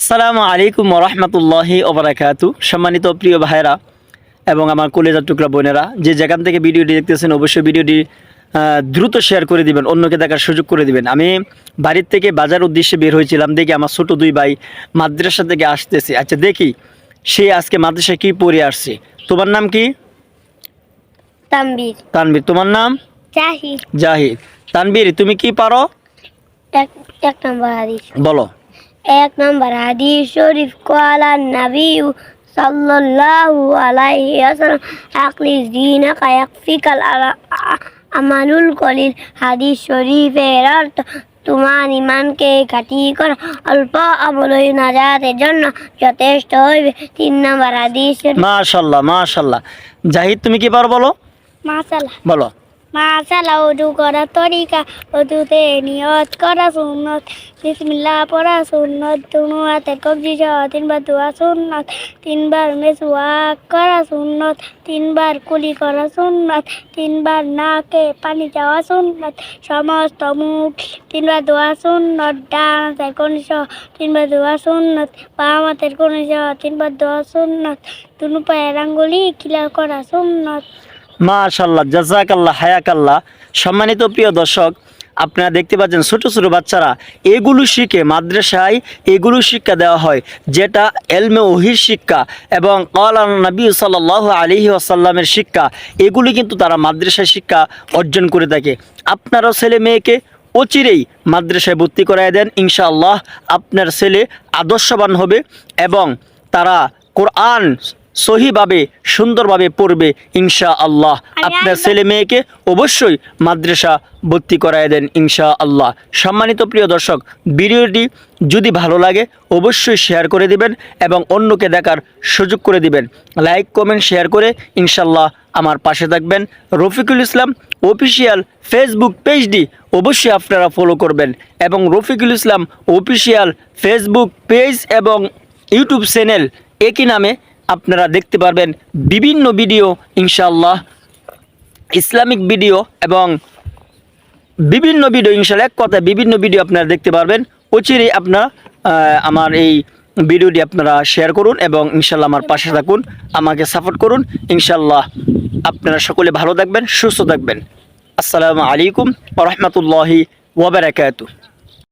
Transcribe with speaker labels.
Speaker 1: আসসালামু আলাইকুম ওরহমতুল্লাহি ওবারাকাতু। সম্মানিত প্রিয় ভাইয়েরা এবং আমার কলেজার টুকরা বোনেরা, যে যেখান থেকে ভিডিওটি দেখতেছেন অবশ্যই ভিডিওটি দ্রুত শেয়ার করে দিবেন, অন্যকে দেখার সুযোগ করে দিবেন। আমি বাড়ির থেকে বাজার উদ্দেশ্যে বের হয়েছিলাম, দেখি আমার ছোট দুই ভাই মাদ্রাসা থেকে আসতেছে। আচ্ছা দেখি সে আজকে মাদ্রাসায় কি পড়ে আসছে। তোমার নাম কি?
Speaker 2: তানবীর।
Speaker 1: তানবীর। তোমার নাম?
Speaker 2: জাহিদ।
Speaker 1: জাহিদ। তানবীর, তুমি কি পারো?
Speaker 2: এক নম্বর হাদিস।
Speaker 1: বলো।
Speaker 2: এক নম্বর হাদিস শরীফ ক্বালা নবী সাল্লাল্লাহু আলাইহি ওয়াসাল্লাম আখলিস দীনাকা ইয়াকফিকাল আমালুল কলিল। হাদিস শরীফের অর্থ তোমার ইমানকে খাঁটি করো, অল্প আমলই নাজাতের জন্য যথেষ্ট হইবে। 3 নম্বর হাদিস।
Speaker 1: মাশাআল্লাহ মাশাআল্লাহ। জাহিদ, তুমি কি পারো বলো?
Speaker 2: মাশাআল্লাহ।
Speaker 1: বলো।
Speaker 2: মাশাআল্লাহ। ওযু করার তরিকা, ওযুতে নিয়ত করা সুন্নত, বিসমিল্লাহ পড়া সুন্নত, দুনো হাতের কবজি সহ 3 বার দোয়া সুন্নত, 3 বার মেসওয়াক করা সুন্নত, 3 বার কুলি করা সুন্নত, 3 বার নাকে পানি যাওয়া সুন্নত, সমস্ত মুখ 3 বার দোয়া সুন্নত, ডান হাতের কনুই সহ 3 বার দোয়া সুন্নত, বাম হাতের কনুই সহ 3 বার দোয়া সুন্নত, দুনো পায়ের আঙ্গুলি ক্লিয়ার করা সুন্নত।
Speaker 1: মাশাআল্লাহ, জাযাকাল্লাহ, হায়াকাল্লাহ। সম্মানিত প্রিয় দর্শক, আপনারা দেখতে পাচ্ছেন ছোট ছোট বাচ্চারা এগুলো শিখে, মাদ্রাসায় এগুলো শিক্ষা দেওয়া হয়, যেটা এলমে ওহির শিক্ষা এবং ক্বালান নবী সাল্লাল্লাহু আলাইহি ওয়াসাল্লামের শিক্ষা। এগুলি কিন্তু তারা মাদ্রাসায় শিক্ষা অর্জন করে থাকে। আপনারও ছেলে মেয়েকে অচিরেই মাদ্রাসায় ভর্তি করায় দেন, ইনশাআল্লাহ আপনার ছেলে আদর্শবান হবে এবং তারা কোরআন সহিভাবে সুন্দরভাবে পড়বে ইনশাআল্লাহ। আপনার ছেলে মেয়েকে অবশ্যই মাদ্রাসা ভর্তি করায় দেন ইনশাআল্লাহ। সম্মানিত প্রিয় দর্শক, ভিডিওটি যদি ভালো লাগে অবশ্যই শেয়ার করে দিবেন এবং অন্যকে দেখার সুযোগ করে দিবেন। লাইক কমেন্ট শেয়ার করে ইনশাআল্লাহ আমার পাশে থাকবেন। রফিকুল ইসলাম অফিসিয়াল ফেসবুক পেজটি অবশ্যই আপনারা ফলো করবেন এবং Rafiqul Islam official Facebook page এবং ইউটিউব চ্যানেল একই নামে আপনারা দেখতে পারবেন বিভিন্ন ভিডিও, ইনশাআল্লাহ ইসলামিক ভিডিও এবং বিভিন্ন ভিডিও, ইনশাআল্লাহ এক কথায় বিভিন্ন ভিডিও আপনারা দেখতে পারবেন। অচিরেই আপনারা আমার এই ভিডিওটি আপনারা শেয়ার করুন এবং ইনশাআল্লাহ আমার পাশে থাকুন, আমাকে সাপোর্ট করুন। ইনশাআল্লাহ আপনারা সকলে ভালো থাকবেন, সুস্থ থাকবেন। আসসালামু আলাইকুম ওয়া রাহমাতুল্লাহি ওয়া বারাকাতুহু।